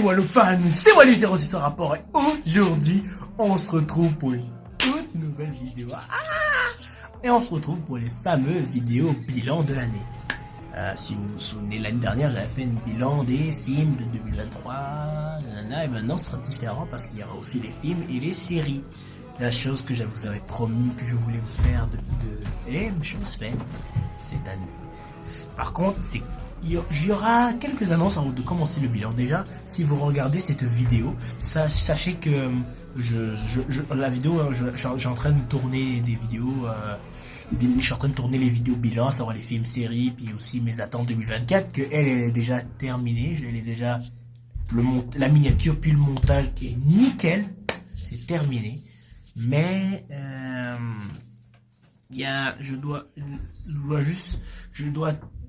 Wallo fan, c'est Wally 06 en rapport et aujourd'hui on se retrouve pour une toute nouvelle vidéo. Et on se retrouve pour les fameux vidéos bilan de l'année. Si vous vous souvenez, l'année dernière j'avais fait une bilan des films de 2023, et maintenant ce sera différent parce qu'il y aura aussi les films et les séries. La chose que je vous avais promis que je voulais vous faire et chose faite cette année. Par contre, il y aura quelques annonces avant de commencer le bilan. Déjà, si vous regardez cette vidéo, sachez que la vidéo, j'ai en train de tourner des vidéos. Je suis en train de tourner les vidéos bilan, à savoir les films, séries, puis aussi mes attentes 2024, que elle est déjà terminée. Elle est déjà la miniature puis le montage est nickel, c'est terminé. Mais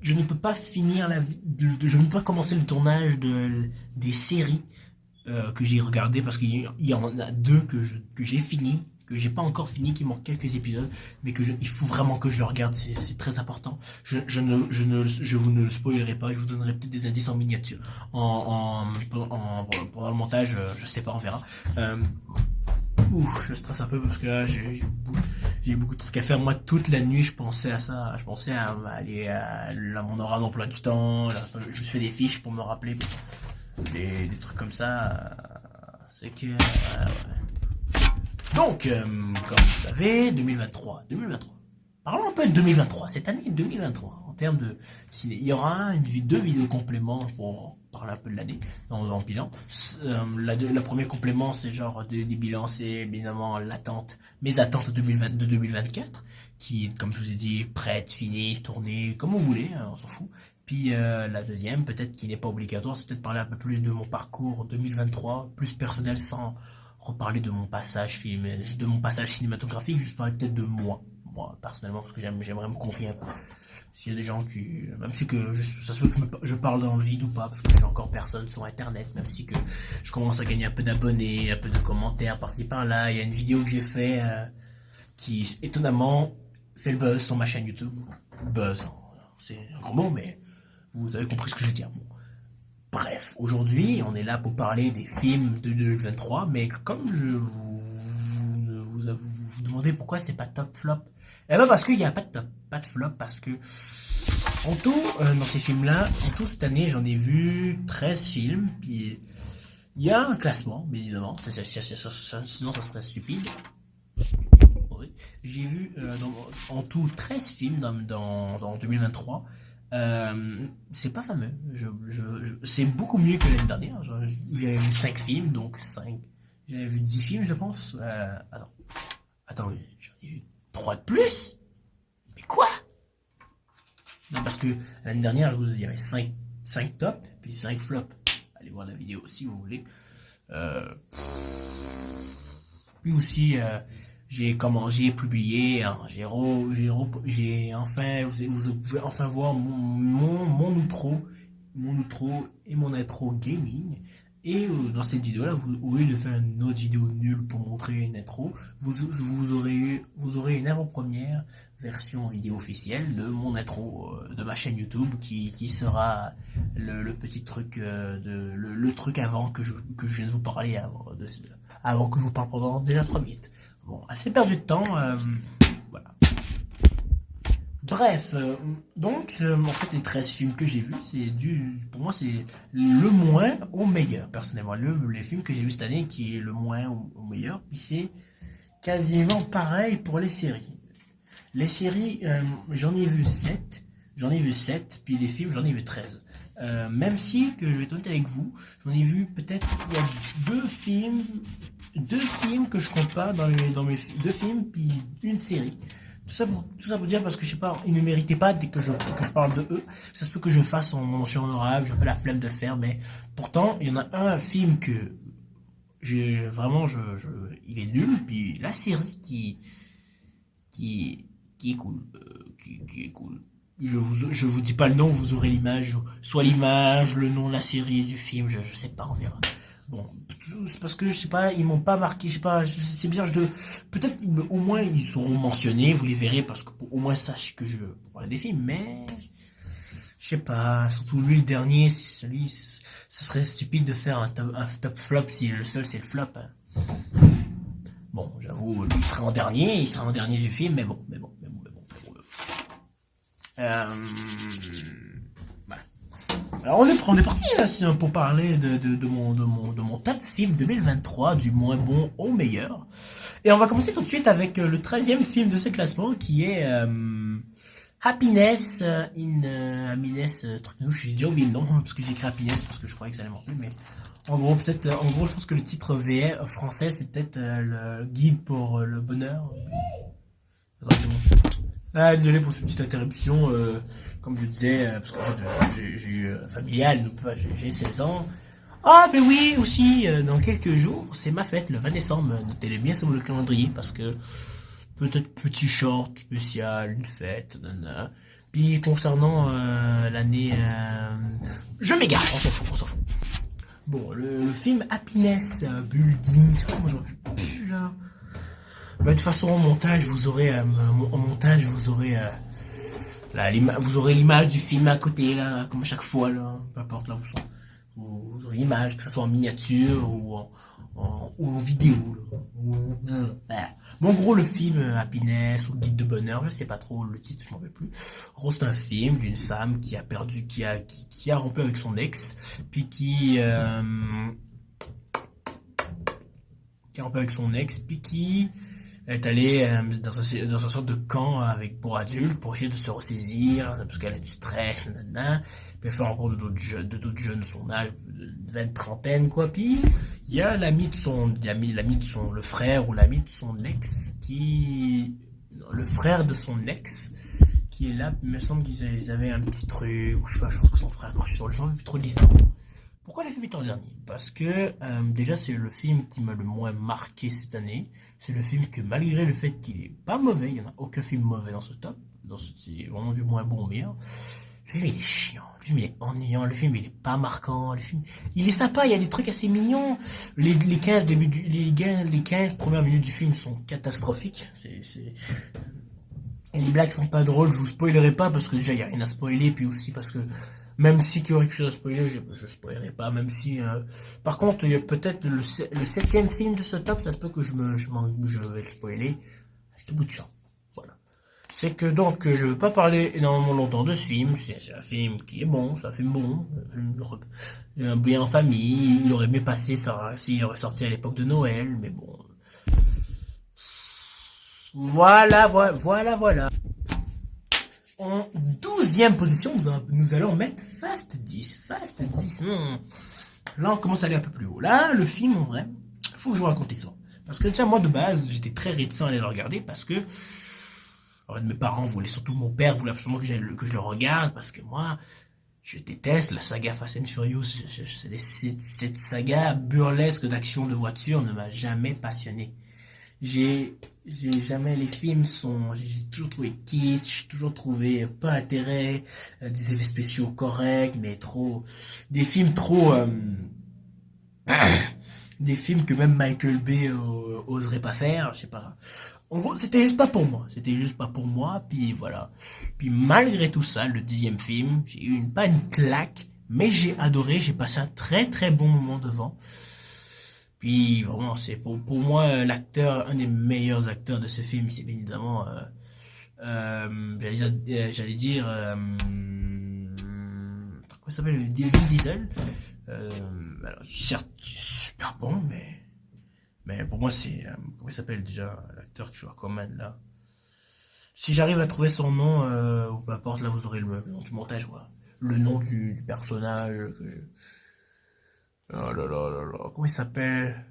je ne peux pas finir je ne peux pas commencer le tournage des séries que j'ai regardées parce qu'il y en a deux que j'ai fini, que j'ai pas encore fini, qui manquent quelques épisodes, mais il faut vraiment que je le regarde, c'est très important. Je vous ne le spoilerai pas, je vous donnerai peut-être des indices en miniature, pendant le montage, je sais pas, on verra. Je stresse un peu parce que là j'ai beaucoup de trucs à faire. Moi toute la nuit je pensais à ça, je pensais à aller à mon horaire d'emploi du temps. Là, je me suis fait des fiches pour me rappeler des trucs comme ça. C'est que ouais. Donc comme vous savez, 2023. Parlons un peu de 2023, cette année 2023 en termes de ciné. Il y aura deux vidéos compléments pour parler un peu de l'année en bilan. La première complément, c'est genre des bilans, c'est évidemment mes attentes de 2024, qui est, comme je vous ai dit, prête, finie, tournée, comme vous voulez, on s'en fout. Puis la deuxième, peut-être qui n'est pas obligatoire, c'est peut-être parler un peu plus de mon parcours 2023, plus personnel, sans reparler de mon passage cinématographique, juste parler peut-être de moi personnellement, parce que j'aimerais me confier un peu. S'il y a des gens qui, même si que ça se peut que je parle dans le vide ou pas, parce que je suis encore personne sur internet, même si que je commence à gagner un peu d'abonnés, un peu de commentaires par-ci par-là. Il y a une vidéo que j'ai fait qui étonnamment fait le buzz sur ma chaîne YouTube. Buzz, c'est un gros mot, mais vous avez compris ce que je veux dire. Bon. Bref, aujourd'hui on est là pour parler des films de 2023, mais comme vous demandez pourquoi c'est pas top flop, eh ben parce qu'il n'y a pas de top, pas de flop, parce que en tout, dans ces films-là, en tout cette année, j'en ai vu 13 films, puis il y a un classement, bien évidemment, sinon ça serait stupide. Oui. J'ai vu en tout 13 films dans 2023. C'est pas fameux, c'est beaucoup mieux que l'année dernière. J'avais vu 5 films, donc 5. J'avais vu 10 films, je pense. Attends, j'en ai vu 3 de plus? Mais quoi? Non, parce que l'année dernière, il y avait 5 tops, puis 5 flops. Allez voir la vidéo si vous voulez. Puis aussi, j'ai publié, hein, vous pouvez enfin voir mon outro et mon intro gaming. Et dans cette vidéo là, au lieu de faire une autre vidéo nulle pour montrer une intro, vous aurez une avant-première version vidéo officielle de mon intro de ma chaîne YouTube qui sera le petit truc le truc avant que je viens de vous parler, avant que je vous parle pendant déjà 3 minutes. Bon, assez perdu de temps, voilà. Bref, donc en fait les 13 films que j'ai vus, pour moi c'est le moins au meilleur, personnellement. Les films que j'ai vus cette année qui est le moins au meilleur, puis c'est quasiment pareil pour les séries. Les séries, j'en ai vu 7, puis les films j'en ai vu 13. Même si, que je vais être honnête avec vous, j'en ai vu peut-être, il y a deux films que je compte pas dans mes 2 films, puis une série. Tout ça pour dire, parce que je sais pas, ils ne méritaient pas que je parle de eux. Ça se peut que je fasse en mention honorable, j'ai un peu la flemme de le faire, mais pourtant, il y en a un film que j'ai vraiment, il est nul, puis la série qui est cool, qui est cool. Je vous dis pas le nom, vous aurez l'image, soit l'image, le nom de la série, du film, je sais pas, on verra. Bon, c'est parce que je sais pas, ils m'ont pas marqué, je sais pas, c'est bizarre, peut-être au moins ils seront mentionnés, vous les verrez, parce que au moins sache que je parle des films, mais je sais pas, surtout lui le dernier, lui, ce serait stupide de faire un top flop si le seul c'est le flop, hein. Bon, j'avoue, lui il sera en dernier du film, mais bon, Euh, voilà. Alors on est parti là pour parler de mon top film 2023, du moins bon au meilleur. Et on va commencer tout de suite avec le 13e film de ce classement qui est Happiness Happiness truc nouche. J'ai déjà oublié le nom parce que j'ai écrit Happiness parce que je croyais que ça allait m'en plus, mais en gros je pense que le titre VF français c'est peut-être le guide pour le bonheur. Attends, c'est bon. Ah, désolé pour cette petite interruption, comme je disais, parce qu'en fait j'ai eu familial, donc j'ai 16 ans. Ah ben oui aussi, dans quelques jours, c'est ma fête, le 20 décembre, notez-le bien sur le calendrier, parce que peut-être petit short spécial, une fête, nanana. Puis concernant l'année... je m'égare, on s'en fout. Bon, le film Happiness Building, je sais pas comment je m'appelle plus là. Bah, de toute façon, au montage, vous aurez vous aurez l'image du film à côté là, comme à chaque fois là, peu importe là où sont. Vous aurez l'image, que ce soit en miniature ou en vidéo là. Bon, en gros, le film Happiness ou Guide de bonheur, je sais pas trop le titre, je m'en rappelle plus. En gros, c'est un film d'une femme qui a perdu, qui a rompu avec son ex, puis qui a rompu avec son ex, puis qui est allée dans une sorte de camp pour adultes pour essayer de se ressaisir parce qu'elle a du stress, nanana. Puis elle fait rencontre d'autres jeunes de son âge, de 20-30 quoi. Puis il y a le frère ou l'ami de son ex le frère de son ex qui est là. Il me semble qu'ils avaient un petit truc, ou je sais pas, je pense que son frère accroché sur le champ, plus trop de l'histoire. Pourquoi le film est en dernier? Parce que déjà c'est le film qui m'a le moins marqué cette année. C'est le film que malgré le fait qu'il est pas mauvais, il n'y en a aucun film mauvais dans ce top. C'est vraiment du moins bon au meilleur. Le film il est chiant, le film il est ennuyant, le film il est pas marquant, le film il est sympa, il y a des trucs assez mignons. Les 15 premières minutes du film sont catastrophiques. Et les blagues sont pas drôles, je vous spoilerai pas parce que déjà il y a rien à spoiler, puis aussi parce que même si qu'il y aurait quelque chose à spoiler, je spoilerai pas, même si par contre il y a peut-être le 7e film de ce top, ça se peut que je vais le spoiler avec le bout de champ. Voilà. C'est que donc je veux pas parler énormément longtemps de ce film, c'est un film qui est bon, c'est un film bon, bien en famille, il aurait mieux passé ça s'il aurait sorti à l'époque de Noël, mais bon. Voilà. En 12e position, nous allons mettre Fast 10. Fast 10. Là, on commence à aller un peu plus haut. Là, le film, en vrai, faut que je vous raconte ça. Parce que déjà, moi, de base, j'étais très réticent à aller le regarder parce que en fait, mes parents voulaient, surtout mon père voulait absolument que je le regarde parce que moi, je déteste la saga Fast and Furious. Cette saga burlesque d'action de voiture ne m'a jamais passionné. J'ai jamais j'ai toujours trouvé kitsch, toujours trouvé pas intérêt, des effets spéciaux corrects, mais des films des films que même Michael Bay oserait pas faire, je sais pas. En gros, c'était juste pas pour moi, puis voilà. Puis malgré tout ça, le 10e film, j'ai eu pas une claque, mais j'ai adoré, j'ai passé un très très bon moment devant. Puis vraiment, c'est pour moi un des meilleurs acteurs de ce film, c'est bien évidemment, j'allais dire, comment il s'appelle, Vin Diesel. Alors, certes, il est super bon, mais pour moi c'est, comment il s'appelle déjà, l'acteur qui joue Aquaman là. Si j'arrive à trouver son nom, ou peu importe, là vous aurez le nom du montage, quoi. Le nom du personnage Oh là là là là. Comment il s'appelle?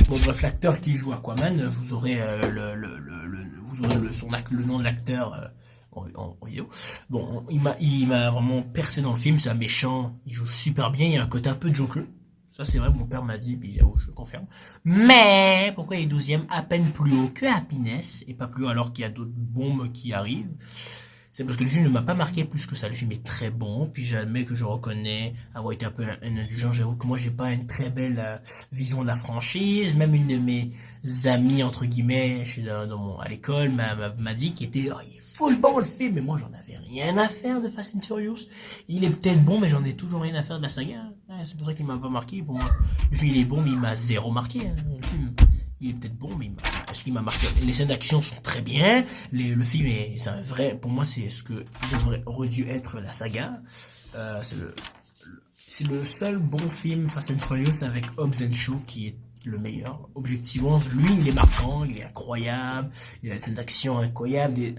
Bon bref, l'acteur qui joue Aquaman, vous aurez le nom de l'acteur en vidéo. Bon, il m'a vraiment percé dans le film. C'est un méchant, il joue super bien. Il y a un côté un peu Joker. Ça c'est vrai, mon père m'a dit, puis j'avoue, je confirme. Mais pourquoi il est 12e à peine plus haut que Happiness et pas plus haut alors qu'il y a d'autres bombes qui arrivent? C'est parce que le film ne m'a pas marqué plus que ça. Le film est très bon, puis j'admets que je reconnais avoir été un peu indulgent. J'avoue que moi j'ai pas une très belle vision de la franchise. Même une de mes amies entre guillemets à l'école m'a dit qu'il était il est full bon le film, mais moi j'en avais rien à faire de Fast and Furious. Il est peut-être bon, mais j'en ai toujours rien à faire de la saga. Ouais, c'est pour ça qu'il m'a pas marqué. Pour moi, le film il est bon, mais il m'a zéro marqué. Hein. Le film, il est peut-être bon, mais est-ce qu'il m'a marqué? Les scènes d'action sont très bien. Le film c'est un vrai, pour moi c'est ce que aurait dû être la saga. C'est le seul bon film Fast and Furious avec Hobbs and Shaw qui est le meilleur. Objectivement, lui, il est marquant, il est incroyable, il a des scènes d'action incroyables,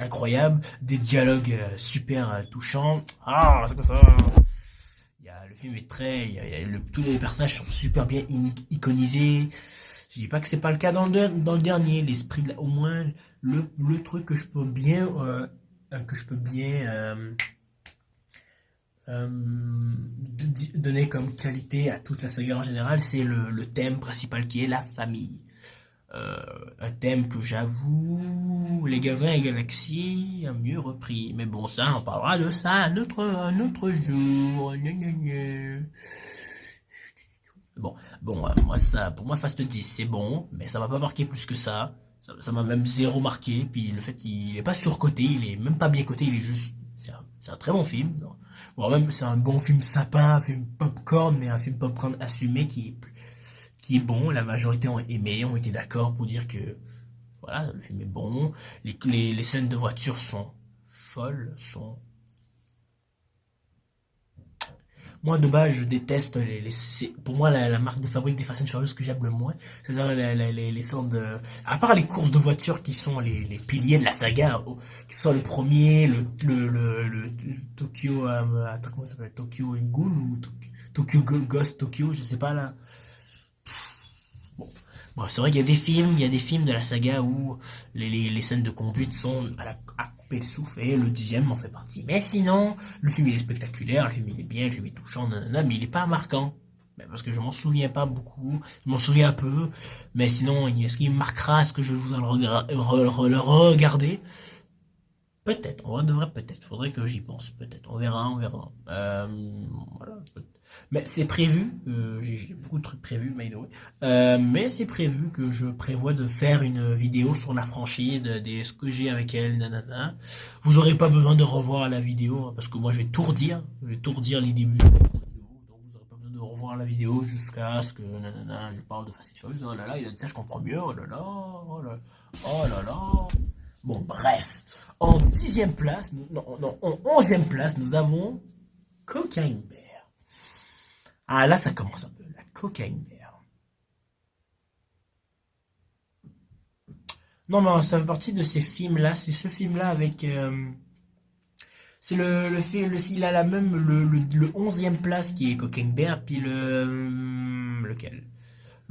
des dialogues super touchants. Ah, c'est comme ça. Le film est très, tous les personnages sont super bien iconisés. Je dis pas que c'est pas le cas dans le dernier, l'esprit, au moins le truc que je peux bien, donner comme qualité à toute la saga en général, c'est le thème principal qui est la famille. Un thème que j'avoue, les Gardiens et Galaxie a mieux repris. Mais bon, ça, on parlera de ça un autre jour. Gna, gna, gna. Pour moi, Fast 10, c'est bon, mais ça m'a pas marqué plus que ça. Ça m'a même zéro marqué. Puis le fait qu'il est pas surcoté, il est même pas bien coté, il est juste, c'est un très bon film. Bon, même, c'est un bon film sympa, un film popcorn, mais un film popcorn assumé qui est bon. La majorité ont aimé, ont été d'accord pour dire que, voilà, le film est bon. Les scènes de voiture sont folles, moi, de base, je déteste pour moi, la marque de fabrique des Fast and Furious que j'aime le moins. C'est-à-dire les sortes de, à part les courses de voitures qui sont les piliers de la saga, qui sont le premier, le Tokyo, attends, comment ça s'appelle? Tokyo Ghoul ou Tokyo Ghost Tokyo, je sais pas là. Bon. Bon, c'est vrai qu'il y a des films de la saga où les scènes de conduite sont à couper le souffle et le dixième en fait partie. Mais sinon, le film il est spectaculaire, le film il est bien, le film est touchant, nanana, mais il est pas marquant. Parce que je m'en souviens pas beaucoup, je m'en souviens un peu, mais sinon, est-ce qu'il me marquera, est-ce que je vais vous le regarder? Peut-être, on devrait peut-être, faudrait que j'y pense, peut-être, on verra, on verra. Voilà, mais c'est prévu, j'ai beaucoup de trucs prévus, by the way. Mais c'est prévu que je prévois de faire une vidéo sur la franchise, ce que j'ai avec elle, nanana. Vous aurez pas besoin de revoir la vidéo, hein, parce que moi je vais tout redire, les débuts. Donc vous aurez pas besoin de revoir la vidéo jusqu'à ce que, nanana, je parle de Fast and Furious. Oh là là, il a dit ça, je comprends mieux, oh là là, oh là, oh là là. Bon, bref. En 10e place, en 11e place, nous avons Cocaine Bear. Ah, là, ça commence un peu. La Cocaine Bear. Non, mais ça fait partie de ces films-là. C'est ce film-là avec... c'est le film... il a la même... Le 11e place qui est Cocaine Bear, puis lequel?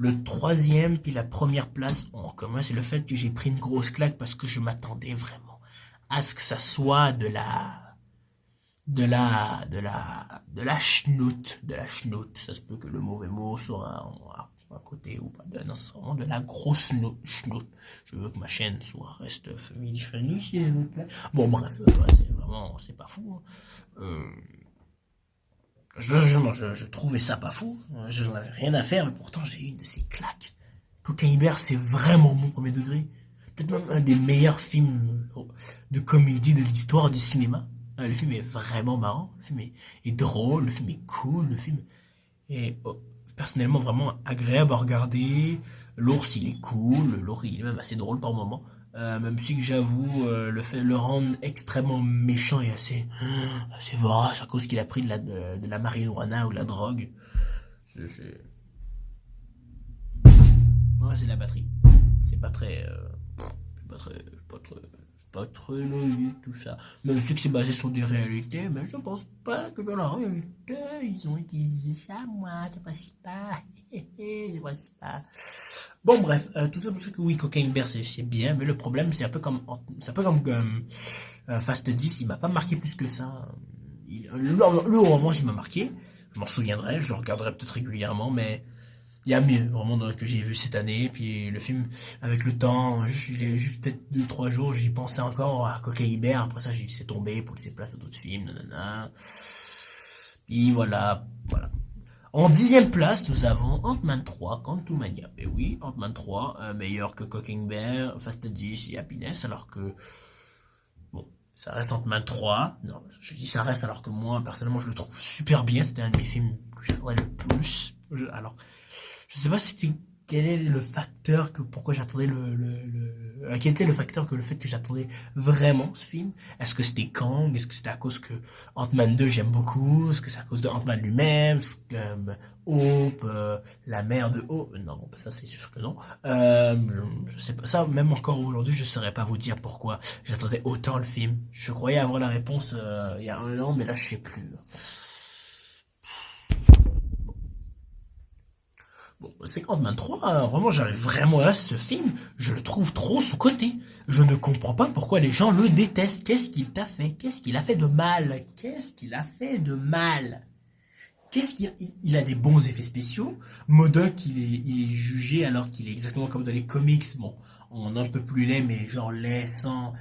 Le troisième, puis la première place en commun, c'est le fait que j'ai pris une grosse claque parce que je m'attendais vraiment à ce que ça soit de la schnout, ça se peut que le mauvais mot soit à côté ou pas, non, c'est vraiment de la grosse schnout. Je veux que ma chaîne reste family friendly, s'il vous plaît. Bon, bref, c'est pas fou. Hein. Je trouvais ça pas fou. Je n'en avais rien à faire, mais pourtant j'ai eu une de ces claques. Cocaine Bear, c'est vraiment mon premier degré. Peut-être même un des meilleurs films de comédie de l'histoire du cinéma. Le film est vraiment marrant, le film est drôle, le film est cool, le film est personnellement vraiment agréable à regarder. L'ours il est cool, l'ours il est même assez drôle par moment. Même si que j'avoue le rendre extrêmement méchant et assez vorace à cause qu'il a pris de la marijuana ou de la drogue. Ouais, c'est la batterie. C'est pas très pas très logique tout ça. Même si que c'est basé sur des réalités, mais je pense pas que dans la réalité ils ont utilisé ça, moi, je pense pas. Je pense pas. Bon bref, tout ça pour dire que oui, Cocaine Bear c'est bien, mais le problème c'est un peu comme Fast 10, il m'a pas marqué plus que ça. Le en revanche il m'a marqué, je m'en souviendrai, je le regarderai peut-être régulièrement, mais il y a mieux vraiment que j'ai vu cette année. Puis le film, avec le temps, j'ai peut-être 2-3 jours, j'y pensais encore à Cocaine Bear. Après ça, j'ai laissé tomber pour laisser place à d'autres films. Nanana. Puis voilà. En 10e place, nous avons Ant-Man 3, Quantumania. Et oui, Ant-Man 3, meilleur que Cocaine Bear, Fast 10 et Happiness, alors que bon, Ça reste Ant-Man 3. Non, je dis ça reste alors que moi, personnellement, je le trouve super bien. C'était un de mes films que j'adorais le plus. Alors, je sais pas si c'était quel est le facteur que pourquoi j'attendais quel était le facteur que le fait que j'attendais vraiment ce film. Est-ce que c'était Kang? Est-ce que c'était à cause que Ant-Man 2 j'aime beaucoup? Est-ce que c'est à cause de Ant-Man lui-même? Est-ce que, Hope, la mère de Hope? Non, ça c'est sûr que non. Je sais pas ça, même encore aujourd'hui je saurais pas vous dire pourquoi j'attendais autant le film. Je croyais avoir la réponse il y a un an, mais là je sais plus. Bon, c'est Ant-Man 3, hein, vraiment, j'arrive vraiment là, ce film, je le trouve trop sous-coté. Je ne comprends pas pourquoi les gens le détestent. Qu'est-ce qu'il t'a fait? Qu'est-ce qu'il a fait de mal? Qu'est-ce qu'il a fait de mal? Il a des bons effets spéciaux. MODOK, il est jugé alors qu'il est exactement comme dans les comics. Bon, en un peu plus laid, mais genre laid sans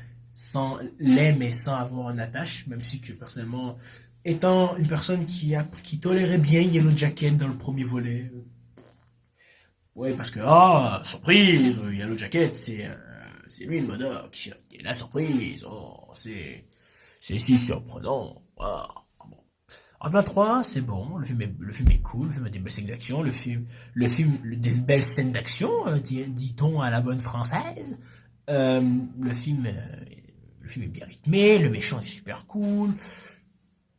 laid, mais sans avoir une attache. Même si que personnellement, étant une personne qui tolérait bien Yellow Jacket dans le premier volet, ouais, parce que, ah, surprise, Yellow Jacket, c'est lui le Modoc, c'est la surprise, oh, c'est si surprenant. Ah, bon. En plein 3, c'est bon, le film est cool, le film a des belles scènes d'action, des belles scènes d'action, dit-on à la bonne française. Euh, le film, euh, le film est bien rythmé, le méchant est super cool,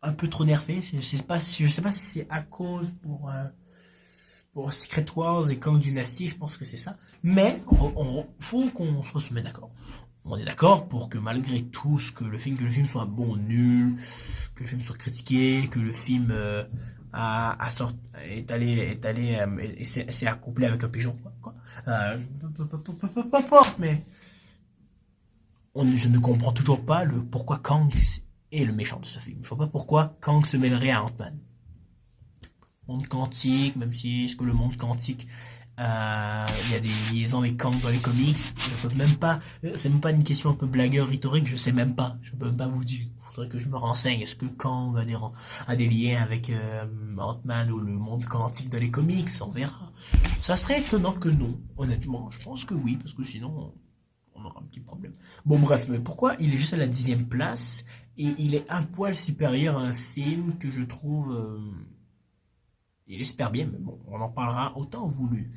un peu trop nerfé, je sais pas si c'est à cause pour Secret Wars et Kang Dynasty, je pense que c'est ça. Mais faut qu'on se mette d'accord. On est d'accord pour que malgré tout ce que le film soit bon ou nul, que le film soit critiqué, que le film est allé et s'est accouplé avec un pigeon, quoi. Peu importe, mais je ne comprends toujours pas le pourquoi Kang est le méchant de ce film. Je vois pas pourquoi Kang se mêlerait à Ant-Man. Monde quantique, même si est-ce que le monde quantique, il y a des liaisons avec Kang dans les comics, je peux même pas, c'est même pas une question un peu blagueur rhétorique, je sais même pas, je peux même pas vous dire, faudrait que je me renseigne, est-ce que Kang a des liens avec Ant-Man ou le monde quantique dans les comics, on verra. Ça serait étonnant que non, honnêtement, je pense que oui, parce que sinon on aura un petit problème. Bon bref, mais pourquoi il est juste à la 10e place et il est un poil supérieur à un film que je trouve il espère bien, mais bon, on en parlera autant voulu.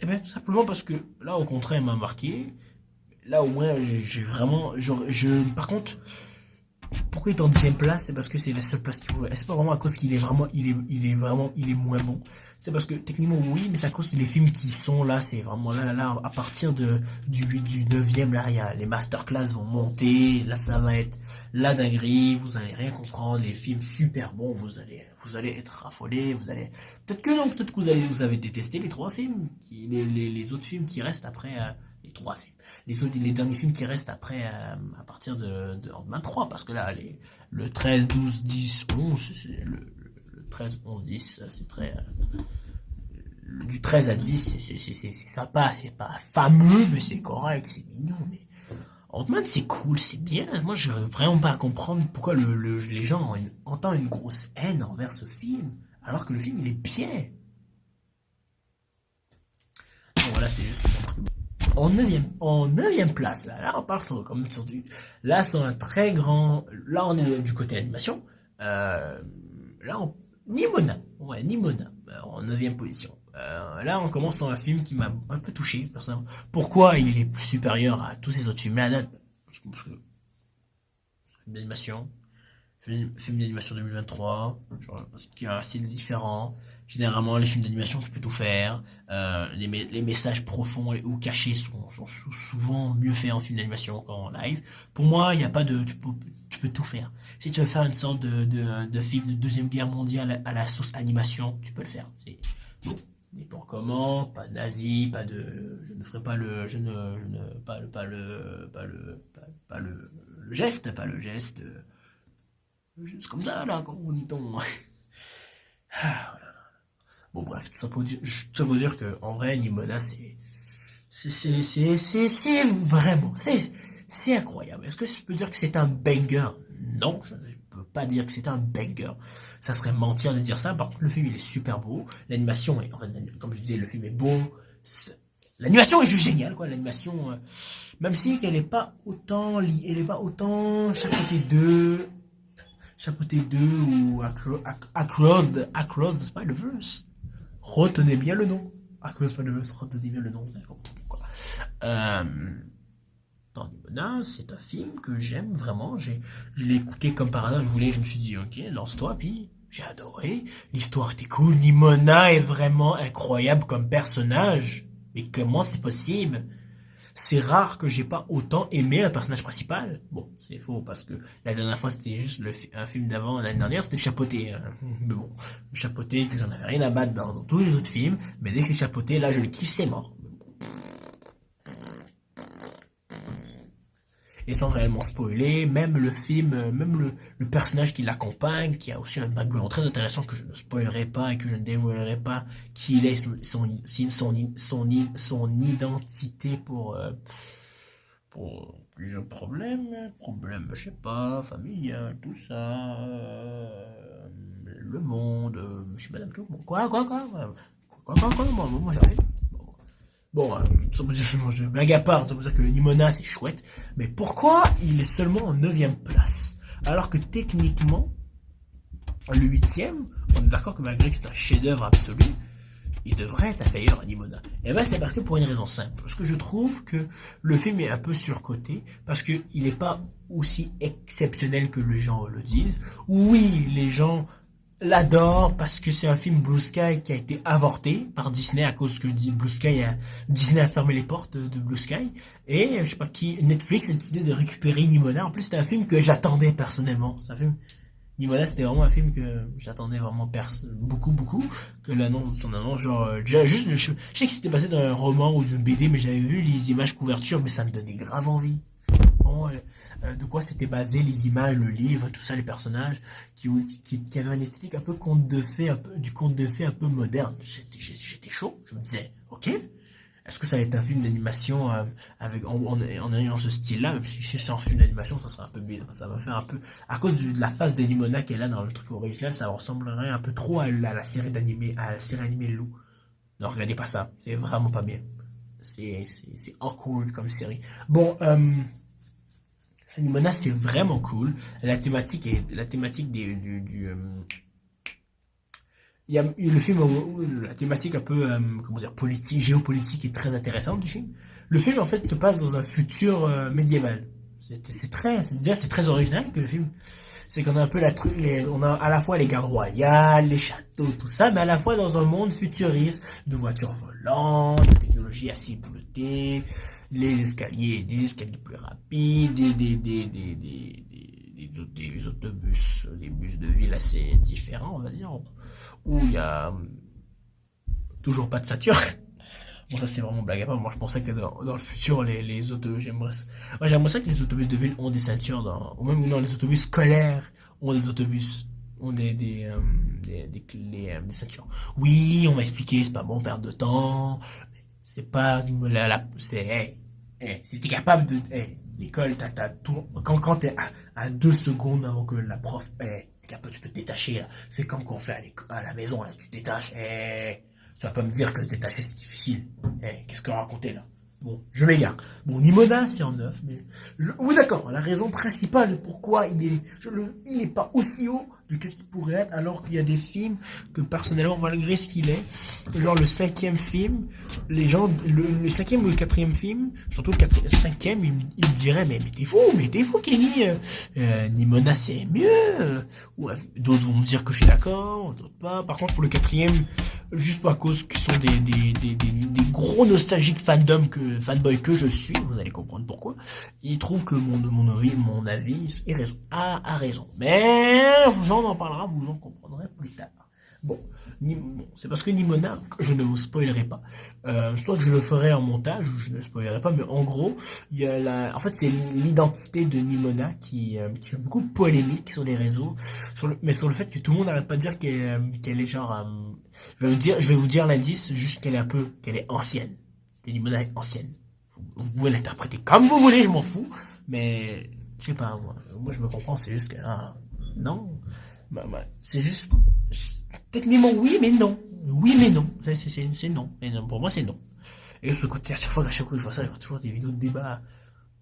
Eh bien, tout simplement parce que là, au contraire, il m'a marqué. Là, au moins, j'ai vraiment. Par contre, pourquoi il est en 10e place? C'est parce que c'est la seule place qu'il pouvait. C'est pas vraiment à cause qu'il est vraiment. Il est moins bon. C'est parce que techniquement, oui, mais c'est à cause des films qui sont là. C'est vraiment là, à partir du 9e, là, les masterclass vont monter. Là, ça va être la dinguerie. Vous allez rien comprendre. Les films super bons. Vous allez être affolés. Peut-être que non. Peut-être que vous avez détesté les trois films. Les autres films qui restent après. Les trois films. Les derniers films qui restent après, à partir de Ant-Man 3, parce que là, le 13, 12, 10, 11, le 13, 11, 10, c'est très, du 13 à 10, c'est sympa, c'est pas fameux, mais c'est correct, c'est mignon, mais Ant-Man, c'est cool, c'est bien. Moi, je n'arrive vraiment pas à comprendre pourquoi les gens entendent une grosse haine envers ce film, alors que le film, il est bien. Bon, voilà, c'était juste en neuvième place, là on parle là sur un très grand, là on est du côté animation, là on, Nimona, ouais Nimona, en neuvième position. Là on commence sur un film qui m'a un peu touché personnellement. Pourquoi il est supérieur à tous ces autres films là? Parce que d'animation, film d'animation 2023, genre, qui a un style différent. Généralement, les films d'animation, tu peux tout faire. Les messages profonds ou cachés sont souvent mieux faits en film d'animation qu'en live. Pour moi, il n'y a pas de... Tu peux tout faire. Si tu veux faire une sorte de film de Deuxième Guerre mondiale à la sauce animation, tu peux le faire. C'est bon. N'importe comment, pas de nazi, pas de... Je ne ferai pas le... Je ne le geste, pas le geste... Juste comme ça, là, comment dit-on? Ah, voilà. Bon, bref, tout ça pour dire que, en vrai, Nimona, c'est vraiment, c'est incroyable. Est-ce que je peux dire que c'est un banger? Non, je ne peux pas dire que c'est un banger. Ça serait mentir de dire ça. Par contre, le film, il est super beau. L'animation est, en fait, comme je disais, le film est beau. L'animation est juste géniale, quoi. L'animation, même si elle est pas autant, elle est pas autant chapeauté 2 ou Across the Spider-Verse. Retenez bien le nom. Across the Spider-Verse, retenez bien le nom, vous allez comprendre pourquoi. Euh, Tandis c'est un film que j'aime vraiment. Je l'ai écouté comme par hasard. Je me suis dit, ok, lance-toi. Puis j'ai adoré. L'histoire était cool. Nimona est vraiment incroyable comme personnage. Mais comment c'est possible? C'est rare que j'ai pas autant aimé un personnage principal. Bon, c'est faux parce que la dernière fois c'était juste un film d'avant, l'année dernière c'était le chapeauté. Mais bon, le chapeauté que j'en avais rien à battre dans tous les autres films. Mais dès que c'est chapeauté, là je le kiffe, c'est mort. Et sans réellement spoiler, même le film, même le personnage qui l'accompagne, qui a aussi un background très intéressant que je ne spoilerai pas et que je ne dévoilerai pas, qui il est son identité pour plusieurs problèmes, je sais pas, familial, tout ça, le monde, monsieur, madame, tout, bon, moi j'arrive. Bon, je blague à part, ça veut dire que Nimona c'est chouette, mais pourquoi il est seulement en 9ème place? Alors que techniquement, le 8ème, on est d'accord que malgré que c'est un chef-d'œuvre absolu, il devrait être inférieur à Nimona. Et ben c'est parce que pour une raison simple. Parce que je trouve que le film est un peu surcoté, parce qu'il n'est pas aussi exceptionnel que les gens le disent. Oui, les gens l'adorent parce que c'est un film Blue Sky qui a été avorté par Disney à cause que Disney a fermé les portes de Blue Sky. Et je sais pas qui, Netflix a décidé de récupérer Nimona. En plus, c'était un film que j'attendais personnellement. C'est un film Nimona, c'était vraiment un film que j'attendais vraiment beaucoup, que l'annonce, son annonce, genre, déjà, juste, je sais que c'était passé dans un roman ou d'une BD, mais j'avais vu les images couverture, mais ça me donnait grave envie. Bon, de quoi c'était basé, les images, le livre, tout ça, les personnages, qui avaient une esthétique un peu conte de fées, du conte de fées un peu moderne. J'étais chaud, je me disais, ok, est-ce que ça va être un film d'animation en ayant ce style-là? Même si c'est un film d'animation, ça sera un peu bizarre. Ça va faire un peu. À cause de la face de Nimona qu'elle a dans le truc original, ça ressemblerait un peu trop à la série à la série animée Lou. Ne regardez pas ça. C'est vraiment pas bien. C'est awkward comme série. Bon, Nimona, c'est vraiment cool. La thématique il y a le film où la thématique un peu comment dire politique, géopolitique est très intéressante du film. Le film en fait se passe dans un futur médiéval. C'est très original que le film. C'est qu'on a un peu on a à la fois les gardes royales, les châteaux, tout ça, mais à la fois dans un monde futuriste de voitures volantes, de technologie assez bleutée, des escaliers plus rapides, des autobus, des bus de ville assez différents, on va dire, où il y a toujours pas de ceinture. Bon, ça c'est vraiment blague à part. Moi je pensais que dans le futur, les autobus, j'aimerais ça que les autobus de ville ont des ceintures, ou même dans les autobus scolaires ont des autobus, ont des ceintures. Oui, on m'a expliqué, c'est pas bon perdre de temps, c'est pas, c'est, si t'es capable de, l'école, t'as tout, quand t'es à 2 secondes avant que la prof, t'es capable, tu peux te détacher, là. C'est comme qu'on fait à la maison, là, tu te détaches, tu vas pas me dire que se détacher c'est difficile. Qu'est-ce qu'on racontait là? Bon, je m'égare. Bon, Nimona, c'est en neuf, mais oui, d'accord. La raison principale de pourquoi il est pas aussi haut de qu'est-ce qu'il pourrait être, alors qu'il y a des films que personnellement, malgré ce qu'il est, genre le 5e film, les gens, le 5e ou le 4e film, surtout le 5e, ils me diraient, mais t'es fou, Kenny, Nimona c'est mieux. Ouais, d'autres vont me dire que je suis d'accord, d'autres pas. Par contre, pour le 4e, juste à cause qu'ils sont des gros nostalgiques fanboy que je suis, vous allez comprendre pourquoi. Ils trouvent que mon avis a raison. Mais j'en en parlera, vous en comprendrez plus tard. Bon, c'est parce que Nimona, je ne vous spoilerai pas. Soit que je le ferai en montage, ou je ne spoilerai pas, mais en gros, en fait, c'est l'identité de Nimona qui fait beaucoup de polémiques sur les réseaux, mais sur le fait que tout le monde n'arrête pas de dire qu'elle est genre, je vais vous dire l'indice, juste qu'elle est ancienne. Que Nimona est ancienne. Vous pouvez l'interpréter comme vous voulez, je m'en fous, mais je sais pas, moi je me comprends, c'est juste que, non, c'est juste, techniquement oui, mais non. Oui, mais non. C'est non. Et non. Pour moi, c'est non. Et ce côté, à chaque fois que je vois ça, je vois toujours des vidéos de débat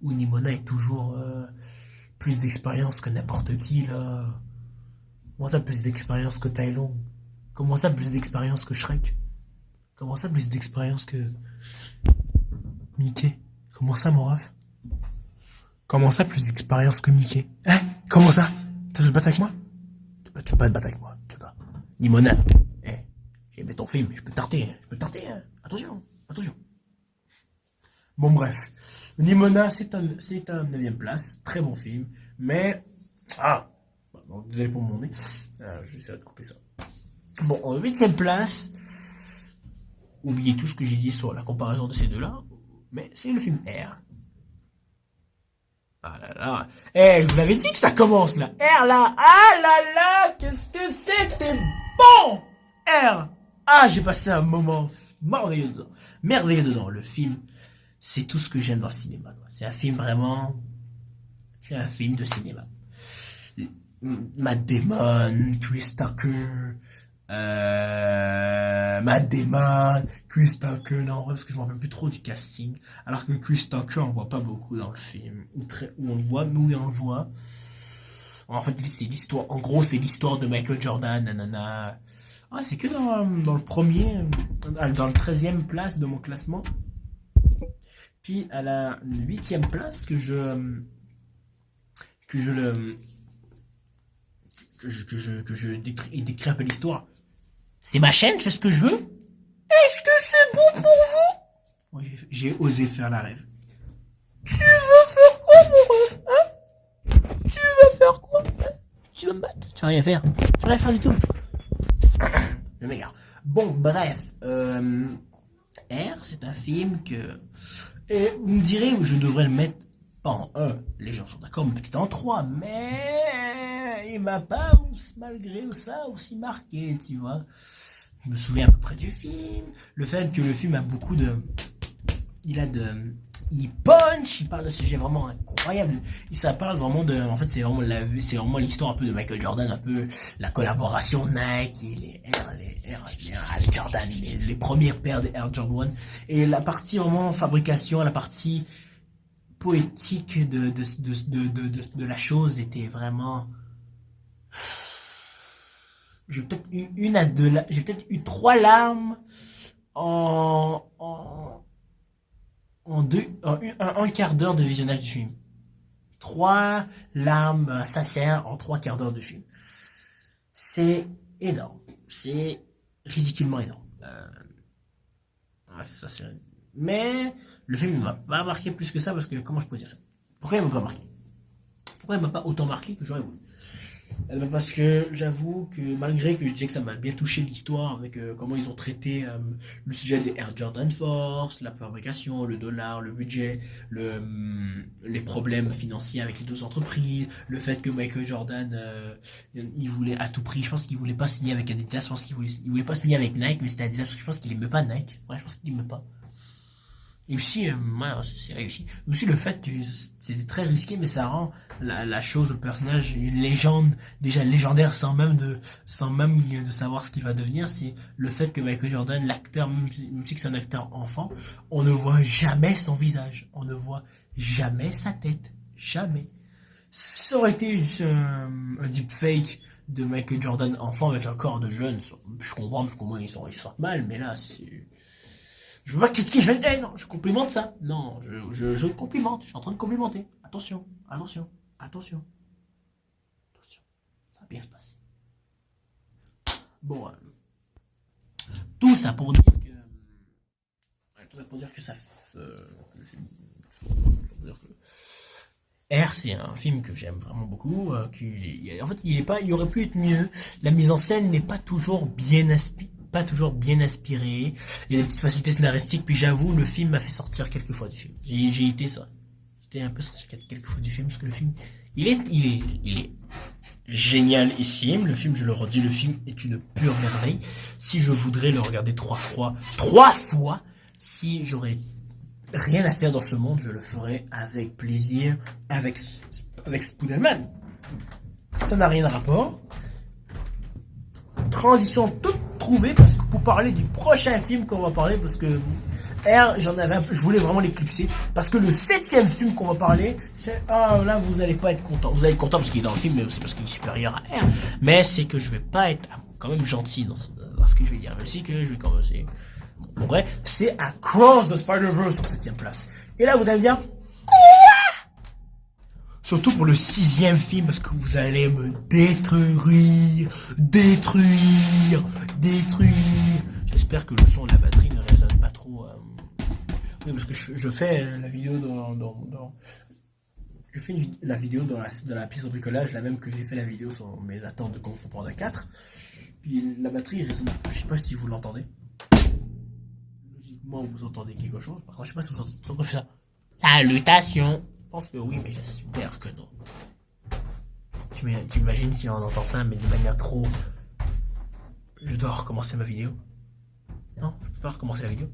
où Nimona est toujours plus d'expérience que n'importe qui, là. Comment ça, plus d'expérience que Tai Lung? Comment ça, plus d'expérience que Shrek? Comment ça, plus d'expérience que Mickey? Comment ça, mon ref? Comment ça, plus d'expérience que Mickey? Hein? Comment ça? Tu veux te battre avec moi? Tu veux pas te battre avec moi, tu veux pas. Nimona, eh, j'ai aimé ton film, je peux te tarter, hein. Je peux te tarter, hein. Attention, attention. Bon, bref. Nimona, c'est un 9ème place, très bon film, mais... Ah, bon, désolé pour mon nez, j'essaierai de couper ça. Bon, en 8ème place, oubliez tout ce que j'ai dit sur la comparaison de ces deux-là, mais c'est le film R. Ah là là. Eh, je vous l'avais dit que ça commence là. R là. Ah là là. Qu'est-ce que c'était bon. R. Ah, j'ai passé un moment merveilleux dedans. Merveilleux dedans. Le film, c'est tout ce que j'aime dans le cinéma, quoi. C'est un film vraiment... C'est un film de cinéma. Matt Damon, Chris Tucker... Matt Damon, Chris Tucker, non, parce que je m'en rappelle plus trop du casting. Alors que Chris Tucker, on le voit pas beaucoup dans le film. Où on le voit, mais où on le voit. En fait, c'est l'histoire, en gros, c'est l'histoire de Michael Jordan, nanana. Ah, c'est que dans le premier, dans le 13e place de mon classement. Puis à la 8e place que je décris un peu l'histoire. C'est ma chaîne, je fais ce que je veux. Est-ce que c'est bon pour vous? Oui, j'ai osé faire la rêve. Tu veux faire quoi, mon ref, hein? Tu veux faire quoi, hein? Tu veux me battre? Tu vas rien faire. Tu vas rien faire du tout. Je m'égare. Bon, bref. R, c'est un film que... Et vous me direz, je devrais le mettre pas en 1. Les gens sont d'accord, mais peut-être en 3. Mais il m'a pas, malgré ça, aussi marqué, tu vois. Je me souviens à peu près du film. Le fait que le film a beaucoup de... Il punch, il parle de sujets vraiment incroyables. Ça parle vraiment de... En fait, c'est vraiment l'histoire un peu de Michael Jordan, un peu la collaboration Nike et les Jordan, les premières paires de Air Jordan 1. Et la partie vraiment fabrication, la partie poétique de la chose était vraiment... J'ai peut-être eu j'ai peut-être eu 3 larmes un quart d'heure de visionnage du film. 3 larmes sincères en 3 quarts d'heure de film. C'est énorme. C'est ridiculement énorme. Mais le film ne m'a pas marqué plus que ça parce que, comment je peux dire ça? Pourquoi il m'a pas marqué? Pourquoi il m'a pas autant marqué que j'aurais voulu? Parce que j'avoue que malgré que je disais que ça m'a bien touché l'histoire avec comment ils ont traité le sujet des Air Jordan Force, la fabrication, le dollar, le budget, les problèmes financiers avec les deux entreprises, le fait que Michael Jordan il voulait à tout prix, je pense qu'il voulait pas signer avec Adidas, je pense qu'il voulait pas signer avec Nike, mais c'était Adidas parce que je pense qu'il aimait pas Nike. Ouais, je pense qu'il aimait pas. Et aussi, c'est réussi. Aussi le fait que c'était très risqué, mais ça rend la chose, le personnage, une légende, déjà légendaire sans même de savoir ce qu'il va devenir. C'est le fait que Michael Jordan, l'acteur, même si c'est un acteur enfant, on ne voit jamais son visage. On ne voit jamais sa tête. Jamais. Ça aurait été un deepfake de Michael Jordan enfant avec un corps de jeune. Je comprends parce qu'au moins ils sortent mal, mais là, c'est... Je veux pas critiquer, non, je complimente ça. Non, je complimente, je suis en train de complimenter. Attention, attention, attention. Attention, ça va bien se passer. Bon, tout ça pour dire que ça... R, c'est un film que j'aime vraiment beaucoup. En fait, il aurait pu être mieux. La mise en scène n'est pas toujours bien inspirée. Il y a des petites facilités scénaristiques, puis j'avoue, le film m'a fait sortir quelques fois du film. J'étais un peu sorti quelques fois du film, parce que le film, il est génialissime. Le film, je le redis, le film est une pure merveille. Si je voudrais le regarder 3 fois, si j'aurais rien à faire dans ce monde, je le ferais avec plaisir, avec Spooderman. Ça n'a rien de rapport. Transition toute trouvée, parce que pour parler du prochain film qu'on va parler, parce que R, je voulais vraiment l'éclipser parce que le 7e film qu'on va parler, c'est là vous allez pas être content. Vous allez être content parce qu'il est dans le film, mais aussi parce qu'il est supérieur à R. Mais c'est que je vais pas être quand même gentil dans ce que je vais dire. Même si que je vais commencer. Bon, vrai, c'est Across the Spider-Verse en 7e place. Et là vous allez me dire surtout pour le 6e film, parce que vous allez me détruire. J'espère que le son de la batterie ne résonne pas trop. Oui, parce que je fais la vidéo je fais la vidéo dans la pièce de bricolage, la même que j'ai fait la vidéo sur mes attentes de Kung Fu Panda 4. Puis la batterie résonne. Je sais pas si vous l'entendez. Logiquement, vous entendez quelque chose. Par contre, je sais pas si vous entendez ça. Salutations. Je pense que oui, mais j'espère que non. Tu imagines si on entend ça, mais de manière trop... Je dois recommencer ma vidéo. Non, je peux pas recommencer la vidéo.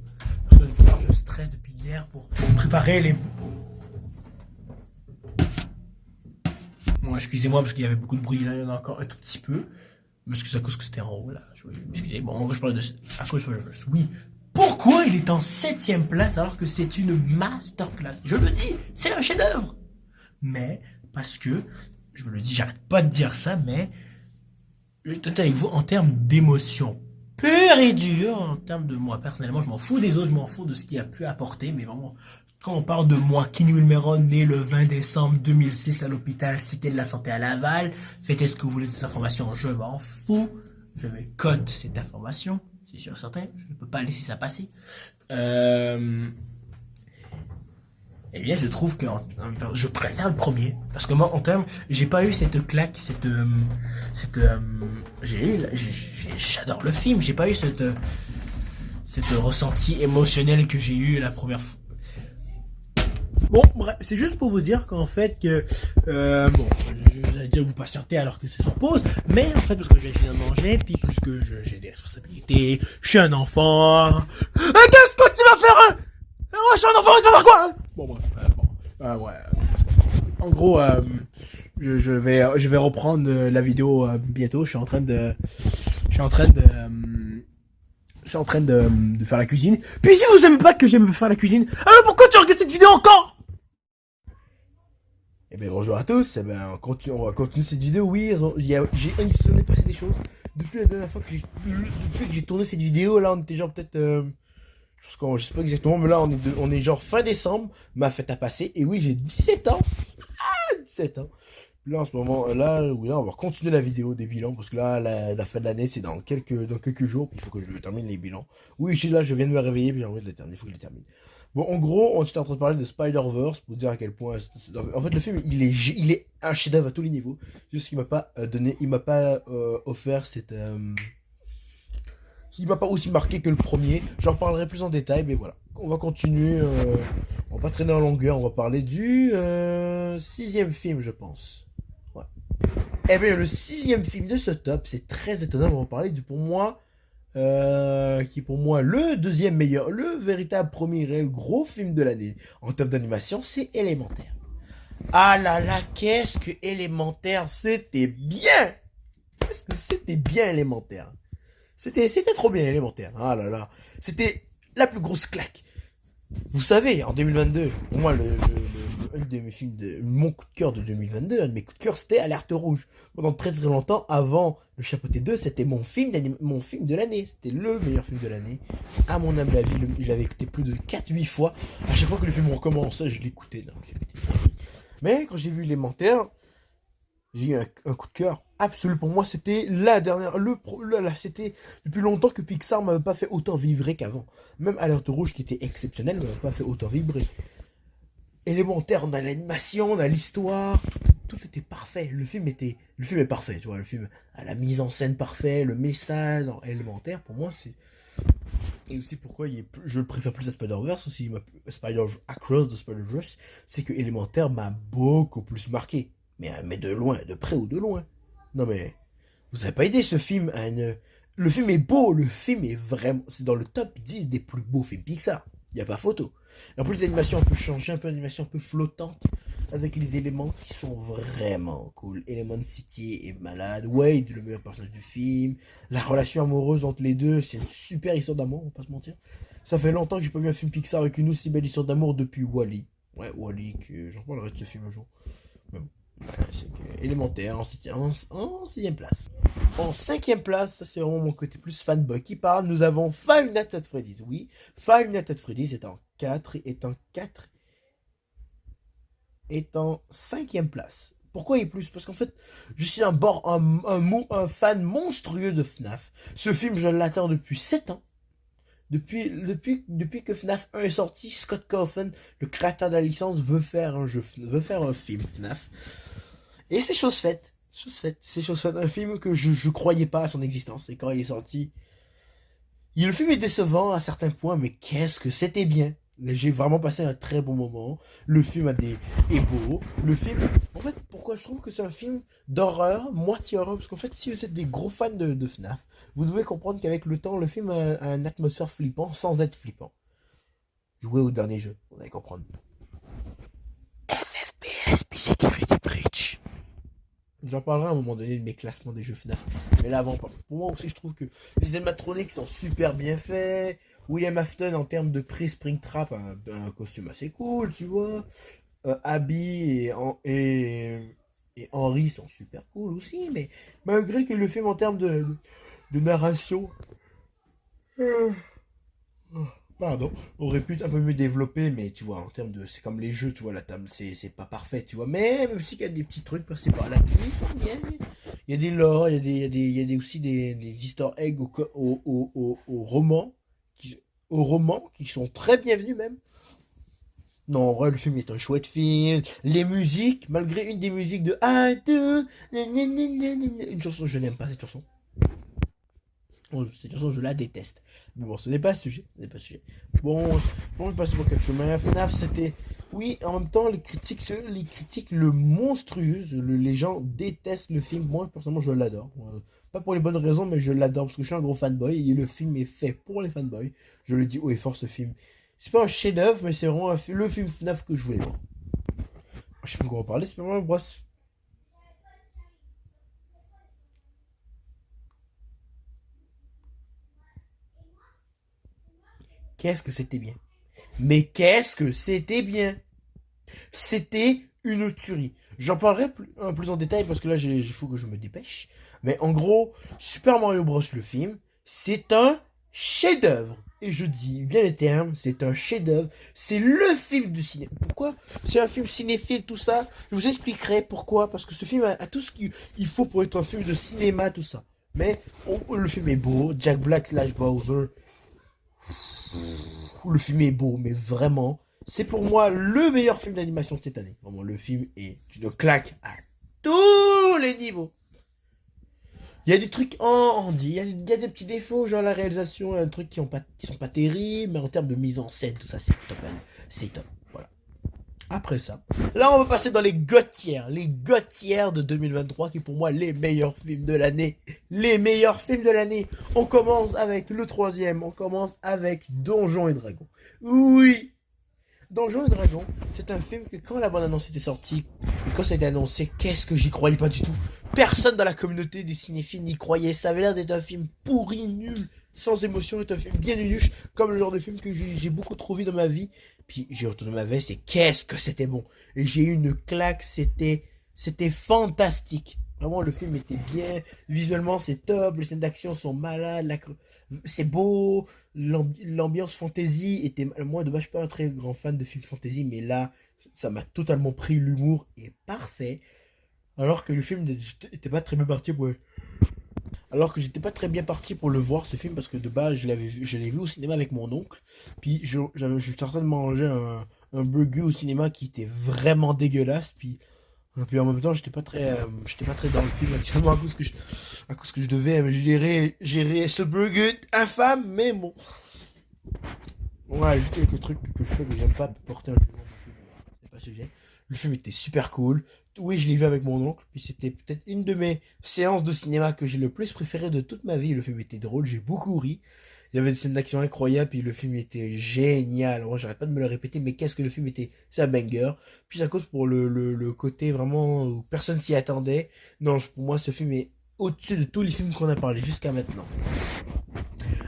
Parce que je stresse depuis hier pour préparer les... Bon, excusez-moi parce qu'il y avait beaucoup de bruit, là il y en a encore un tout petit peu. Parce que c'est à cause que c'était en haut, là. Je m'excuse. Bon, en vrai, je parle de... À cause de... Oui. Pourquoi il est en 7e place alors que c'est une masterclass? Je le dis, c'est un chef-d'œuvre. Mais, parce que, je me le dis, j'arrête pas de dire ça, mais, je vais être avec vous en termes d'émotion pure et dure, en termes de moi, personnellement, je m'en fous des autres, je m'en fous de ce qu'il a pu apporter, mais vraiment, quand on parle de moi, Kenny Wilmeron, né le 20 décembre 2006 à l'hôpital Cité de la Santé à Laval, faites ce que vous voulez de cette information, je m'en fous, je vais code cette information. C'est sûr certain, je ne peux pas laisser ça passer. Eh bien, je trouve que je préfère le premier. Parce que moi, en termes, j'ai pas eu cette claque, j'adore le film, j'ai pas eu cette ressenti émotionnel que j'ai eu la première fois. Bon, bref, c'est juste pour vous dire qu'en fait que j'allais dire vous patienter alors que c'est sur pause, mais en fait parce que je viens de finir de manger, puis plus que j'ai des responsabilités, je suis un enfant. Qu'est-ce que tu vas faire? Moi je suis un enfant, tu vas faire quoi? Bon bref, ouais. En gros, je vais reprendre la vidéo bientôt. Je suis en train de faire la cuisine. Puis si vous aimez pas que j'aime faire la cuisine, alors pourquoi tu regardes cette vidéo encore? Eh bien bonjour à tous, on va continuer cette il s'en est passé des choses. Depuis la dernière fois depuis que j'ai tourné cette vidéo, là on était genre peut-être... je sais pas exactement, mais là on est genre fin décembre, ma fête a passé, et oui j'ai 17 ans. 17 ans. Là en ce moment, oui, on va continuer la vidéo des bilans, parce que là la fin de l'année c'est dans quelques jours, puis il faut que je termine les bilans. Oui, je viens de me réveiller, puis j'ai envie de les terminer, il faut que je les termine. Bon, en gros, on était en train de parler de Spider-Verse pour dire à quel point... En fait, le film, il est un chef-d'œuvre à tous les niveaux. Juste qu'il m'a pas offert cette... Il m'a pas aussi marqué que le premier. J'en reparlerai plus en détail, mais voilà. On va continuer. On va pas traîner en longueur. On va parler du 6e film, je pense. Ouais. Eh bien, le 6e film de ce top, c'est très étonnant. On va parler pour moi... qui est pour moi le 2e meilleur, le véritable premier réel gros film de l'année en termes d'animation, c'est Élémentaire. Ah là là, qu'est-ce que Élémentaire, c'était bien! Qu'est-ce que c'était bien Élémentaire? C'était trop bien Élémentaire. Ah là là, c'était la plus grosse claque. Vous savez, en 2022, pour moi, un de mes films mon coup de cœur de 2022, un de mes coups de cœur, c'était Alerte Rouge. Pendant très très longtemps, avant Le Chapeauté 2, c'était mon film de l'année. C'était le meilleur film de l'année. À mon humble avis, je l'avais écouté plus de 4-8 fois. À chaque fois que le film recommençait, je l'écoutais. Mais quand j'ai vu Élémentaire, j'ai eu un coup de cœur absolu. Pour moi, c'était la dernière. C'était depuis longtemps que Pixar m'avait pas fait autant vibrer qu'avant. Même Alerte Rouge, qui était exceptionnel, m'avait pas fait autant vibrer. Élémentaire, on a l'animation, on a l'histoire, tout était parfait. Le film est parfait, tu vois. Le film a la mise en scène parfaite, le message dans Élémentaire, pour moi, c'est. Et aussi pourquoi je le préfère plus à Spider-Verse, aussi Across the Spider-Verse, c'est que Élémentaire m'a beaucoup plus marqué. Mais de loin, de près ou de loin. Non mais, vous avez pas idée, ce film le film est beau, le film est vraiment... C'est dans le top 10 des plus beaux films Pixar. Il n'y a pas photo. Et en plus, l'animation, on peut changer un peu, l'animation un peu flottante, avec les éléments qui sont vraiment cool. Element City est malade. Wade, le meilleur personnage du film. La relation amoureuse entre les deux, c'est une super histoire d'amour, on va pas se mentir. Ça fait longtemps que j'ai pas vu un film Pixar avec une aussi belle histoire d'amour depuis Wall-E. Ouais, Wall-E, que j'en parlerai de ce film un jour. Mais bon, c'est élémentaire, en sixième place. En cinquième place, ça c'est vraiment mon côté plus fanboy qui parle. Nous avons Five Nights at Freddy's. Oui, Five Nights at Freddy's est en cinquième place. Pourquoi il est plus? Parce qu'en fait, je suis un fan monstrueux de FNAF. Ce film, je l'attends depuis 7 ans. Depuis que FNAF 1 est sorti, Scott Cawthon, le créateur de la licence, veut faire un film FNAF. Et c'est chose faite. C'est chose faite. Un film que je croyais pas à son existence. Et quand il est sorti, le film est décevant à certains points, mais qu'est-ce que c'était bien. J'ai vraiment passé un très bon moment. Le film est beau. Le film, en fait, pourquoi je trouve que c'est un film d'horreur, moitié horreur, parce qu'en fait, si vous êtes des gros fans de FNAF, vous devez comprendre qu'avec le temps, le film a une atmosphère flippant sans être flippant. Jouez au dernier jeu, vous allez comprendre. FFPS, puis Security Breach. J'en parlerai à un moment donné de mes classements des jeux FNAF. Mais là, avant, pour moi aussi, je trouve que les animatroniques sont super bien faits. William Afton, en termes de pré-Springtrap, a un costume assez cool, tu vois. Abby et Henry sont super cool aussi. Mais malgré que le film, en termes de narration, euh, pardon, aurait pu être un peu mieux développé, mais tu vois, en termes de. C'est comme les jeux, tu vois, la table, c'est pas parfait, tu vois. Mais même s'il y a des petits trucs passés par là qui sont bien. Il y a des lore, aussi des easter eggs au roman, au roman, qui sont très bienvenus même. Non, en vrai, le film est un chouette film. Les musiques, malgré une des musiques de I do, une chanson, je n'aime pas cette chanson. Cette chanson, je la déteste. Mais bon, ce n'est pas le sujet. Ce n'est pas le sujet. Bon, on passe pour quelque chose. Mais FNAF, c'était. Oui, en même temps, les critiques le monstrueuses. Les gens détestent le film. Moi, personnellement, je l'adore. Pas pour les bonnes raisons, mais je l'adore parce que je suis un gros fanboy. Et le film est fait pour les fanboys. Je le dis haut et fort, ce film. C'est pas un chef-d'œuvre, mais c'est vraiment le film FNAF que je voulais voir. Je sais pas comment parler, c'est vraiment un brosse. Qu'est-ce que c'était bien. Mais qu'est-ce que c'était bien. C'était une tuerie. J'en parlerai plus en détail parce que là, il faut que je me dépêche. Mais en gros, Super Mario Bros. Le film, c'est un chef-d'œuvre. Et je dis bien les termes, c'est un chef-d'œuvre. C'est le film du cinéma. Pourquoi? C'est un film cinéphile, tout ça. Je vous expliquerai pourquoi. Parce que ce film a tout ce qu'il faut pour être un film de cinéma, tout ça. Mais le film est beau. Jack Black slash Bowser. Le film est beau, mais vraiment, c'est pour moi le meilleur film d'animation de cette année. Vraiment, le film est une claque à tous les niveaux. Il y a des trucs il y a des petits défauts, genre la réalisation, un truc qui sont pas terribles, mais en termes de mise en scène, tout ça, c'est top. C'est top. Voilà. Après ça, là, on va passer dans les Gotières de 2023, qui pour moi les meilleurs films de l'année. Les meilleurs films de l'année. On commence avec le troisième, on commence avec Donjons et Dragons. Oui, Donjons et Dragons, c'est un film que quand la bande-annonce était sortie, et quand ça a été annoncé, qu'est-ce que j'y croyais pas du tout. Personne dans la communauté des cinéphiles n'y croyait. Ça avait l'air d'être un film pourri, nul, sans émotion, est un film bien nunuche, comme le genre de film que j'ai beaucoup trop vu dans ma vie. Puis j'ai retourné ma veste et qu'est-ce que c'était bon. Et j'ai eu une claque, c'était fantastique. Vraiment, le film était bien. Visuellement, c'est top. Les scènes d'action sont malades. C'est beau. L'ambiance fantasy était. Moi, de base, je suis pas un très grand fan de films fantasy, mais là, ça m'a totalement pris. L'humour est parfait. Alors que le film n'était pas très bien parti pour. Alors que j'étais pas très bien parti pour le voir ce film parce que de base je l'ai vu au cinéma avec mon oncle. Puis je suis en train de manger un burger au cinéma qui était vraiment dégueulasse. Puis en même temps j'étais pas très dans le film actuellement à cause que je devais gérer ce burger infâme. Mais bon, on a juste quelques trucs que je fais que j'aime pas porter un jugement du film. C'est pas le sujet. Le film était super cool. Oui, je l'ai vu avec mon oncle. Puis c'était peut-être une de mes séances de cinéma que j'ai le plus préféré de toute ma vie. Le film était drôle, j'ai beaucoup ri. Il y avait des scènes d'action incroyables, puis le film était génial. Moi, j'arrête pas de me le répéter, mais qu'est-ce que le film était, c'est un banger. Puis à cause pour le côté vraiment où personne s'y attendait. Non, pour moi, ce film est au-dessus de tous les films qu'on a parlé jusqu'à maintenant.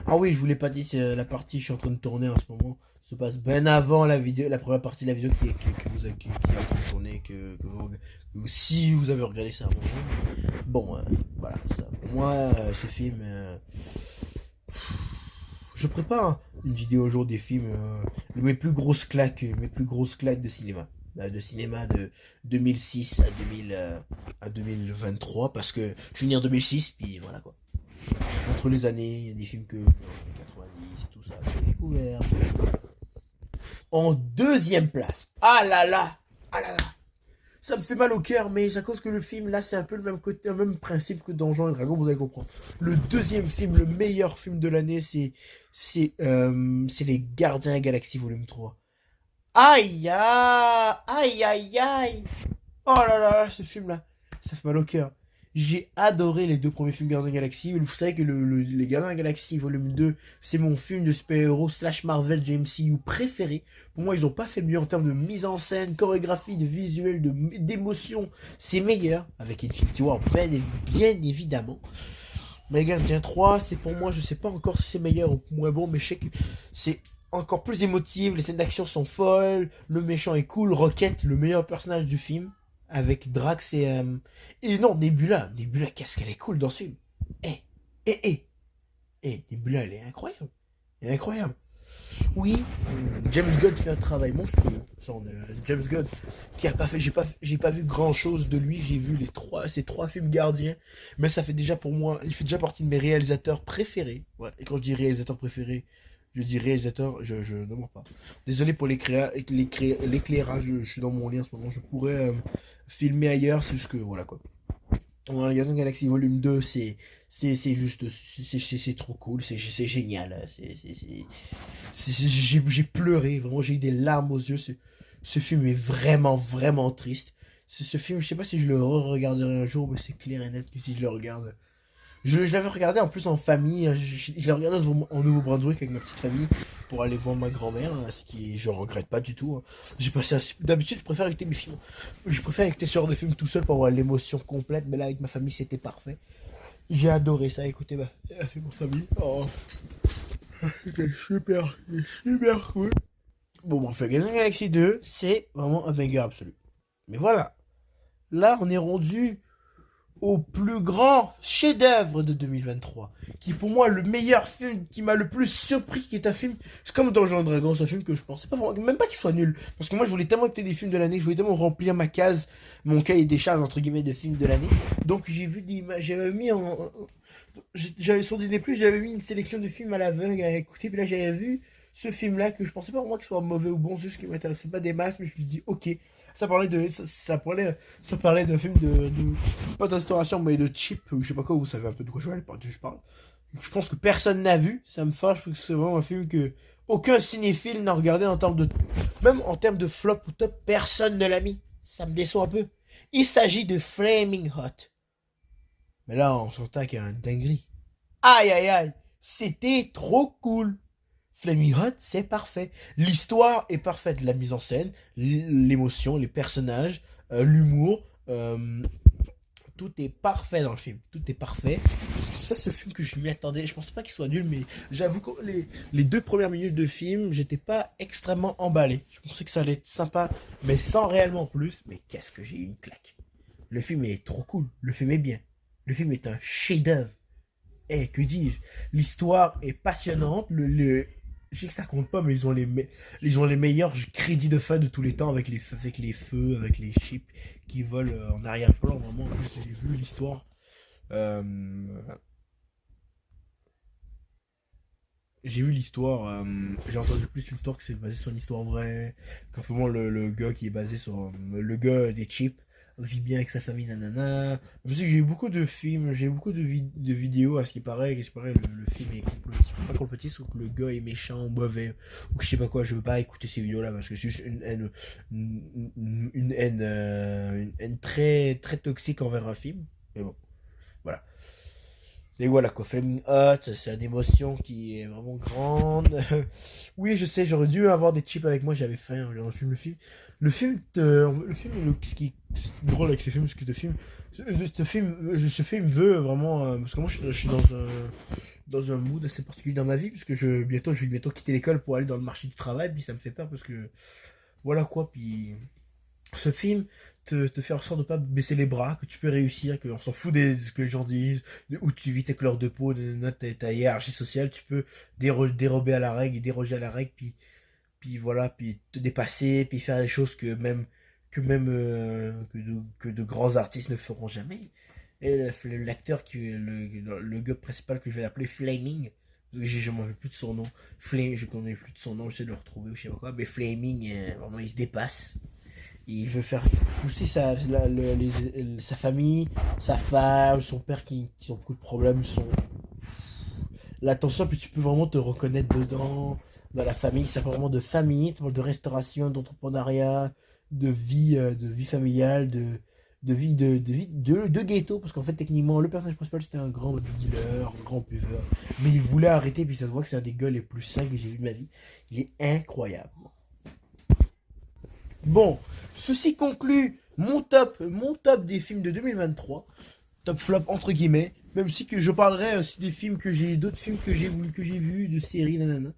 Ah oui, je vous l'ai pas dit, c'est la partie que je suis en train de tourner en ce moment se passe bien avant la vidéo, la première partie de la vidéo qui est en train de tourner, si vous avez regardé ça avant. Bon, voilà, ça. Pour moi, ce film, je prépare une vidéo au jour des films, mes plus grosses claques de cinéma. De cinéma de 2006 à 2023, parce que je suis né en 2006, puis voilà quoi. Entre les années, il y a des films que dans les 90 et tout ça, j'ai découvert. En deuxième place, ah là là, ça me fait mal au cœur, mais à cause que le film là, c'est un peu le même côté, le même principe que Donjons et Dragons, vous allez comprendre. Le deuxième film, le meilleur film de l'année, c'est Les Gardiens de la Galaxie Volume 3. Aïe aïe aïe aïe aïe. Oh là là, ce film-là, ça fait mal au cœur. J'ai adoré les deux premiers films Gardiens de la Galaxie. Vous savez que les Gardiens de la Galaxie Volume 2, c'est mon film de super-héros slash Marvel du MCU préféré. Pour moi, ils n'ont pas fait mieux en termes de mise en scène, chorégraphie, de visuel, d'émotion. C'est meilleur, avec Infinity War, bien évidemment. Mais Gardien 3, c'est pour moi, je sais pas encore si c'est meilleur ou moins bon, mais je sais que c'est encore plus émotif, les scènes d'action sont folles, le méchant est cool, Rocket, le meilleur personnage du film, avec Drax et non, Nebula, qu'est-ce qu'elle est cool dans ce film. Eh, eh, eh, Nebula, elle est incroyable. Elle est incroyable. Oui, James Gunn fait un travail monstrueux. James Gunn, qui a pas fait, j'ai pas vu grand chose de lui. J'ai vu ces trois films gardiens, mais ça fait déjà pour moi, il fait déjà partie de mes réalisateurs préférés. Ouais, et quand je dis réalisateur préféré, je dis réalisateur, je ne mens pas. Désolé pour l'éclairage, je suis dans mon lit en ce moment. Je pourrais filmer ailleurs, c'est juste que voilà quoi. Ouais, Guardians of the Galaxy Volume 2, c'est juste, c'est trop cool, c'est génial. J'ai pleuré, vraiment, j'ai eu des larmes aux yeux. Ce film est vraiment, vraiment triste. Ce film, je sais pas si je le re-regarderai un jour, mais c'est clair et net que si je le regarde. Je l'avais regardé en plus en famille, je l'ai regardé en Nouveau-Brunswick avec ma petite famille pour aller voir ma grand-mère, ce qui je regrette pas du tout. J'ai passé d'habitude je préfère écouter mes films. Je préfère écouter ce genre de film tout seul pour avoir l'émotion complète, mais là avec ma famille c'était parfait. J'ai adoré ça, écouter ma famille. Oh, c'était super cool. Bon bref, Guardians Galaxy 2, c'est vraiment un banger absolu. Mais voilà, là on est rendu au plus grand chef-d'œuvre de 2023, qui est pour moi le meilleur film qui m'a le plus surpris, qui est un film, c'est comme Donjons et Dragons, c'est un film que je pensais pas même pas qu'il soit nul, parce que moi je voulais tellement écouter des films de l'année, je voulais tellement remplir ma case, mon cahier des charges entre guillemets de films de l'année, donc j'ai vu des images, j'avais sur Disney+, j'avais mis une sélection de films à l'aveugle à écouter, puis là j'avais vu ce film-là que je pensais pas pour moi qu'il soit mauvais ou bon, juste qu'il m'intéressait pas des masses, mais je me suis dit ok. Ça parlait d'un film pas de restauration, mais de cheap, ou je sais pas quoi, vous savez un peu de quoi je parle. Je pense que personne n'a vu, ça me fâche, parce que c'est vraiment un film que aucun cinéphile n'a regardé même en termes de flop ou top, personne ne l'a mis. Ça me déçoit un peu. Il s'agit de Flaming Hot. Mais là, on s'entend qu'il y a un dinguerie. Aïe aïe aïe, c'était trop cool. Flaming Hot, c'est parfait. L'histoire est parfaite. La mise en scène, l'émotion, les personnages, l'humour. Tout est parfait dans le film. Tout est parfait. Ça, ce film que je m'y attendais. Je pensais pas qu'il soit nul, mais j'avoue que les 2 premières minutes de film, j'étais pas extrêmement emballé. Je pensais que ça allait être sympa, mais sans réellement plus. Mais qu'est-ce que j'ai eu une claque. Le film est trop cool. Le film est bien. Le film est un chef-d'œuvre. Eh, que dis-je? L'histoire est passionnante. Je sais que ça compte pas, mais ils ont les meilleurs crédits de fin de tous les temps avec les feux, avec les chips qui volent en arrière-plan. Vraiment, en plus, j'ai vu l'histoire. Euh, j'ai vu l'histoire. J'ai entendu plus l'histoire que c'est basé sur une histoire vraie. Qu'en fait, le gars qui est basé sur. Le gars des chips vit bien avec sa famille, nanana. Je sais que j'ai eu beaucoup de films, j'ai eu beaucoup de vidéos à ce qui paraît. Le film est pas complète, sauf que le gars est méchant, mauvais, ou je sais pas quoi. Je veux pas écouter ces vidéos-là parce que c'est juste une haine très, très toxique envers un film. Mais bon, voilà. Et voilà quoi, Flaming Hot, c'est une émotion qui est vraiment grande. Oui, je sais, j'aurais dû avoir des chips avec moi, j'avais faim en regardant ce qui est drôle avec ce film, ce que ce film veut vraiment, parce que moi je suis dans un mood assez particulier dans ma vie, parce que je vais bientôt quitter l'école pour aller dans le marché du travail, puis ça me fait peur parce que, voilà quoi, puis ce film te fait en sorte de pas baisser les bras, que tu peux réussir, qu'on s'en fout de ce que les gens disent, de où tu vis, tes couleurs de peau, de ta hiérarchie sociale, tu peux dérober à la règle et déroger à la règle, puis voilà, puis te dépasser, puis faire des choses que de grands artistes ne feront jamais. Et l'acteur le gars principal que je vais l'appeler Flaming, je m'en rappelle plus de son nom, Flame, je connais plus de son nom, j'essaie de le retrouver ou je sais pas quoi, mais Flaming, vraiment il se dépasse. Il veut faire pousser sa famille, sa femme, son père qui ont beaucoup de problèmes, l'attention, puis tu peux vraiment te reconnaître dedans, dans la famille, ça parle vraiment de famille, ça parle de restauration, d'entrepreneuriat, de vie familiale, de ghetto, parce qu'en fait, techniquement, le personnage principal c'était un grand dealer, un grand buveur, mais il voulait arrêter, puis ça se voit que c'est un des gars les plus sains que j'ai vu de ma vie. Il est incroyable. Bon, ceci conclut mon top des films de 2023. Top flop entre guillemets. Même si que je parlerai aussi des films d'autres films que j'ai vus, de séries, nanana.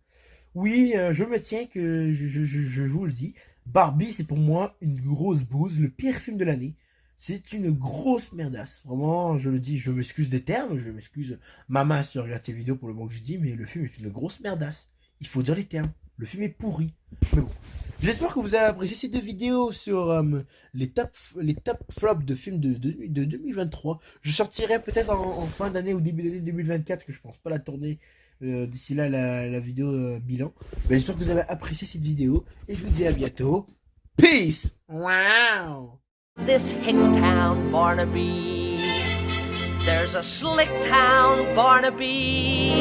Oui, je me tiens que je vous le dis. Barbie, c'est pour moi une grosse bouse, le pire film de l'année. C'est une grosse merdasse. Vraiment, je le dis, je m'excuse des termes, je m'excuse. Maman, si tu regardes tes vidéos pour le mot que je dis, mais le film est une grosse merdasse. Il faut dire les termes. Le film est pourri. Mais bon. J'espère que vous avez apprécié ces deux vidéos sur les top flops de films de 2023. Je sortirai peut-être en fin d'année ou début d'année 2024, que je pense pas la tourner d'ici là la vidéo bilan. Mais j'espère que vous avez apprécié cette vidéo et je vous dis à bientôt. Peace! Wow! This hick town, Barnaby. There's a slick town, Barnaby.